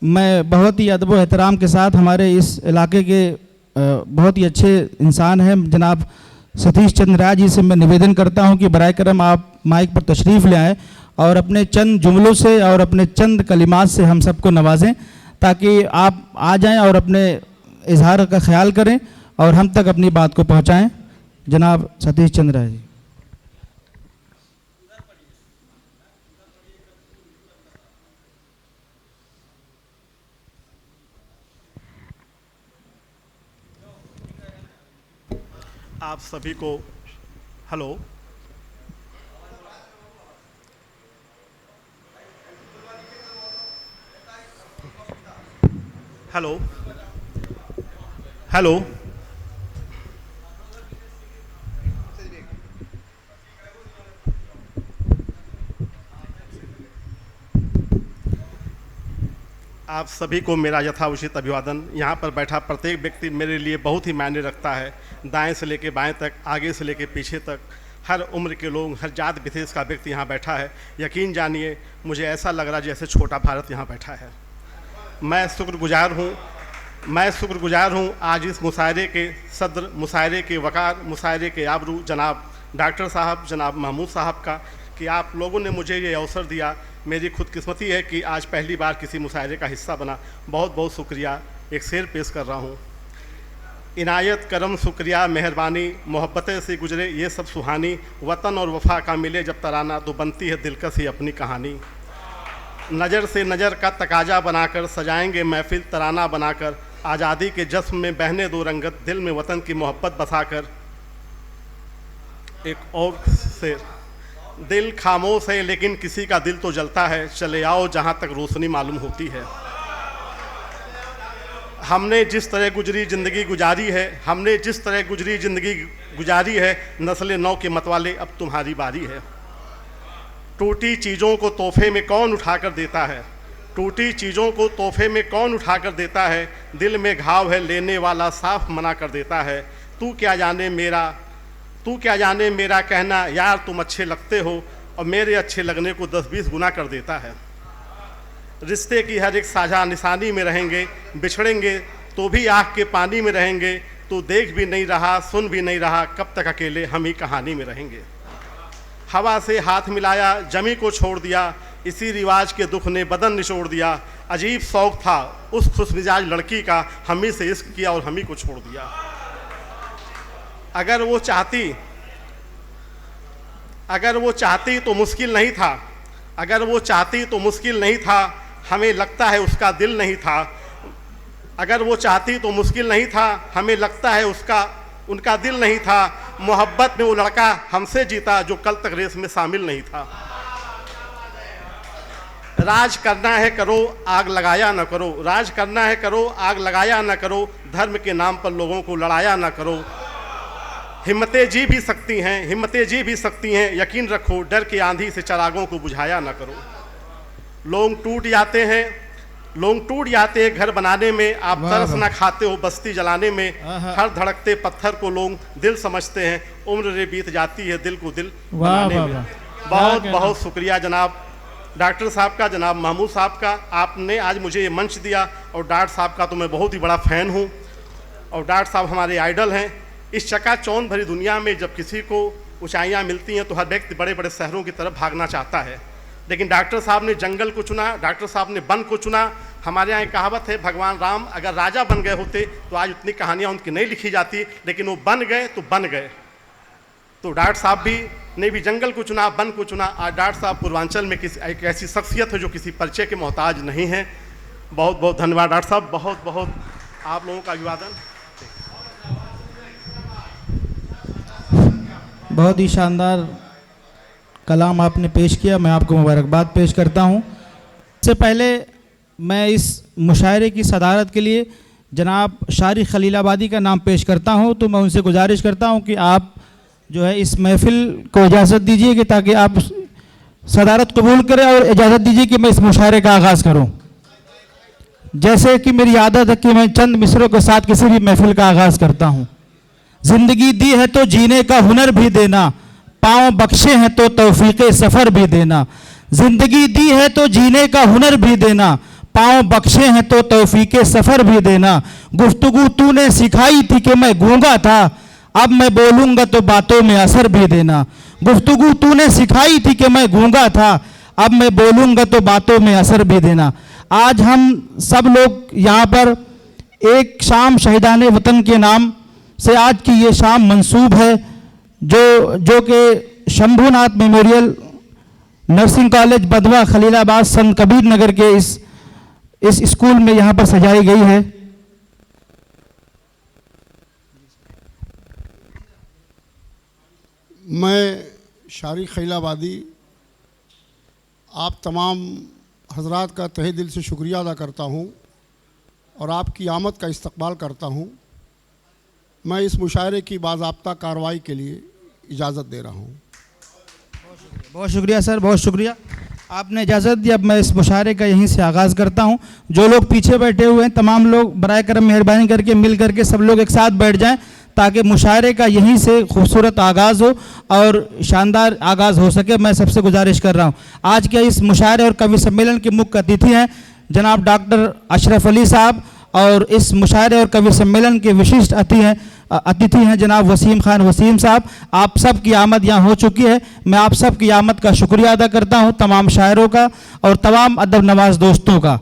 मैं बहुत ही अदब व एहतराम के साथ हमारे इस इलाके के बहुत ही अच्छे इंसान हैं जनाब सतीश चंद्र राय जी से मैं निवेदन करता हूं कि बराए करम आप माइक पर तशरीफ़ ले आएँ और अपने चंद जुमलों से और अपने चंद कलिमात से हम सबको नवाजें, ताकि आप आ जाएं और अपने इजहार का ख्याल करें और हम तक अपनी बात को पहुंचाएं। जनाब सतीश चंद्र राय जी। आप सभी को हेलो, हेलो, हेलो। आप सभी को मेरा यथाउचित अभिवादन। यहाँ पर बैठा प्रत्येक व्यक्ति मेरे लिए बहुत ही मायने रखता है। दाएं से लेकर बाएं तक, आगे से लेकर पीछे तक, हर उम्र के लोग, हर जात विशेष का व्यक्ति यहाँ बैठा है। यकीन जानिए, मुझे ऐसा लग रहा जैसे छोटा भारत यहाँ बैठा है। मैं शुक्रगुजार हूँ आज इस मुशायरे के सदर, मुशायरे के वकार, मुशायरे के आबरू जनाब डॉक्टर साहब, जनाब महमूद साहब का, कि आप लोगों ने मुझे ये अवसर दिया। मेरी खुदकिस्मती है कि आज पहली बार किसी मुशायरे का हिस्सा बना। बहुत बहुत शुक्रिया। एक शेर पेश कर रहा हूँ। इनायत करम शुक्रिया मेहरबानी, मोहब्बतें से गुजरे ये सब सुहानी, वतन और वफा का मिले जब तराना, तो बनती है दिलकश ही अपनी कहानी। नज़र से नज़र का तकाजा बनाकर सजाएंगे महफिल तराना बनाकर, आज़ादी के जश्न में बहने दो रंगत, दिल में वतन की मोहब्बत बसाकर। एक और शेर। दिल खामोश है लेकिन किसी का दिल तो जलता है, चले आओ जहाँ तक रोशनी मालूम होती है। हमने जिस तरह गुजरी ज़िंदगी गुजारी है, हमने जिस तरह गुजरी ज़िंदगी गुजारी है, नस्ल नौ के मतवाले अब तुम्हारी बारी है। टूटी चीज़ों को तोहफे में कौन उठा कर देता है, टूटी चीज़ों को तोहफे में कौन उठा कर देता है, दिल में घाव है लेने वाला साफ मना कर देता है। तू क्या जाने मेरा कहना यार तुम अच्छे लगते हो, और मेरे अच्छे लगने को 10-20 गुना कर देता है। रिश्ते की हर एक साझा निशानी में रहेंगे, बिछड़ेंगे तो भी आँख के पानी में रहेंगे। तू देख भी नहीं रहा, सुन भी नहीं रहा, कब तक अकेले हम ही कहानी में रहेंगे। हवा से हाथ मिलाया, जमी को छोड़ दिया, इसी रिवाज के दुख ने बदन निचोड़ दिया। अजीब शौक था उस खुशमिजाज लड़की का, हम ही से इश्क किया और हम ही को छोड़ दिया। अगर वो चाहती तो मुश्किल नहीं था, अगर वो चाहती तो मुश्किल नहीं था, हमें लगता है उसका दिल नहीं था। अगर वो चाहती तो मुश्किल नहीं था, हमें लगता है उनका दिल नहीं था। मोहब्बत में वो लड़का हमसे जीता जो कल तक रेस में शामिल नहीं था। राज करना है करो, आग लगाया न करो, राज करना है करो, आग लगाया न करो, धर्म के नाम पर लोगों को लड़ाया न करो। हिम्मतें जी भी सकती हैं, यकीन रखो डर की आंधी से चिरागों को बुझाया न करो। लोग टूट जाते हैं घर बनाने में, आप तरस ना खाते हो बस्ती जलाने में। हर धड़कते पत्थर को लोग दिल समझते हैं, उम्र रे बीत जाती है दिल को दिल बनाने में। बहुत बहुत शुक्रिया जनाब डॉक्टर साहब का, जनाब महमूद साहब का, आपने आज मुझे ये मंच दिया। और डॉक्टर साहब का तो मैं बहुत ही बड़ा फ़ैन हूँ, और डॉक्टर साहब हमारे आइडल हैं। इस चकाचौंध भरी दुनिया में जब किसी को ऊंचाइयां मिलती हैं तो हर व्यक्ति बड़े बड़े शहरों की तरफ भागना चाहता है, लेकिन डॉक्टर साहब ने जंगल को चुना, डॉक्टर साहब ने वन को चुना। हमारे यहाँ एक कहावत है, भगवान राम अगर राजा बन गए होते तो आज उतनी कहानियाँ उनकी नहीं लिखी जाती, लेकिन वो बन गए तो बन गए। तो डॉक्टर साहब ने भी जंगल को चुना, वन को चुना। आज डॉक्टर साहब पूर्वांचल में एक ऐसी शख्सियत है जो किसी परिचय के मोहताज नहीं है। बहुत बहुत धन्यवाद डॉक्टर साहब, बहुत बहुत आप लोगों का अभिवादन। बहुत ही शानदार कलाम आपने पेश किया, मैं आपको मुबारकबाद पेश करता हूँ। इससे पहले मैं इस मुशायरे की सदारत के लिए जनाब शारी खलीलाबादी का नाम पेश करता हूँ। तो मैं उनसे गुजारिश करता हूँ कि आप जो है इस महफिल को इजाज़त दीजिए कि ताकि आप सदारत कबूल करें और इजाज़त दीजिए कि मैं इस मुशायरे का आगाज़ करूँ। जैसे कि मेरी आदत है कि मैं चंद मिसरों के साथ किसी भी महफिल का आगाज़ करता हूँ। जिंदगी दी है तो जीने का हुनर भी देना, पाँव बख्शे हैं तो तौफीक़े सफ़र भी देना। जिंदगी दी है तो जीने का हुनर भी देना, पाँव बख्शे हैं तो तौफीके सफ़र भी देना। गुफ्तगू तूने सिखाई थी कि मैं गूंगा था, अब मैं बोलूँगा तो बातों में असर भी देना। गुफ्तगू तूने सिखाई थी कि मैं गूंगा था, अब मैं बोलूँगा तो बातों में असर भी देना। आज हम सब लोग यहाँ पर एक शाम शहीदान वतन के नाम से आज की ये शाम मंसूब है, जो कि शंभूनाथ मेमोरियल नर्सिंग कॉलेज बधवा खलीलाबाद संत कबीर नगर के इस स्कूल में यहाँ पर सजाई गई है। मैं शारी खलीलाबादी आप तमाम हजरात का तहे दिल से शुक्रिया अदा करता हूँ और आपकी आमद का इस्तकबाल करता हूँ। मैं इस मुशायरे की बाज़ाब्ता कार्रवाई के लिए इजाज़त दे रहा हूँ। बहुत शुक्रिया सर, बहुत शुक्रिया, आपने इजाज़त दी। अब मैं इस मुशायरे का यहीं से आगाज़ करता हूँ। जो लोग पीछे बैठे हुए हैं तमाम लोग बराए करम मेहरबानी करके मिल करके सब लोग एक साथ बैठ जाएं ताकि मुशायरे का यहीं से खूबसूरत आगाज़ हो और शानदार आगाज़ हो सके। मैं सबसे गुजारिश कर रहा हूँ। आज के इस मुशायरे और कवि सम्मेलन के मुख्य अतिथि हैं जनाब डॉक्टर अशरफ अली साहब और इस मुशायरे और कवि सम्मेलन के विशिष्ट अतिथि हैं जनाब वसीम खान वसीम साहब। आप सब की आमद यहाँ हो चुकी है। मैं आप सब की आमद का शुक्रिया अदा करता हूँ, तमाम शायरों का और तमाम अदब नवाज दोस्तों का।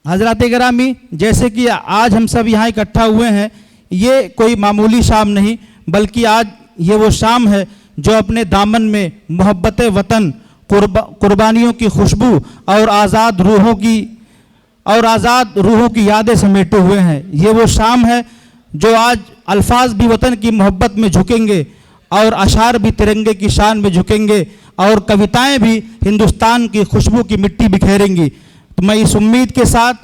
हज़रात गिरामी, जैसे कि आज हम सब यहाँ इकट्ठा हुए हैं, ये कोई मामूली शाम नहीं बल्कि आज ये वो शाम है जो अपने दामन में मोहब्बत वतन, कुर्बानियों की खुशबू और आज़ाद रूहों की यादें समेटे हुए हैं। ये वो शाम है जो आज अल्फाज भी वतन की मोहब्बत में झुकेंगे और अशार भी तिरंगे की शान में झुकेंगे और कविताएं भी हिंदुस्तान की खुशबू की मिट्टी बिखेरेंगी। तो मैं इस उम्मीद के साथ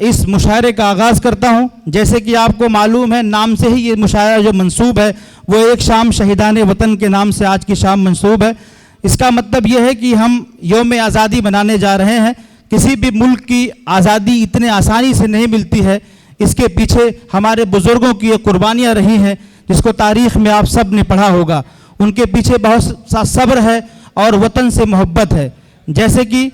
इस मुशायरे का आगाज़ करता हूँ। जैसे कि आपको मालूम है, नाम से ही ये मुशायरा जो मंसूब है वो एक शाम शहीदान वतन के नाम से आज की शाम मंसूब है। इसका मतलब ये है कि हम यौम आज़ादी मनाने जा रहे हैं। किसी भी मुल्क की आज़ादी इतने आसानी से नहीं मिलती है, इसके पीछे हमारे बुज़ुर्गों की ये कुर्बानियाँ रही हैं जिसको तारीख़ में आप सब ने पढ़ा होगा। उनके पीछे बहुत सा सब्र है और वतन से मोहब्बत है। जैसे कि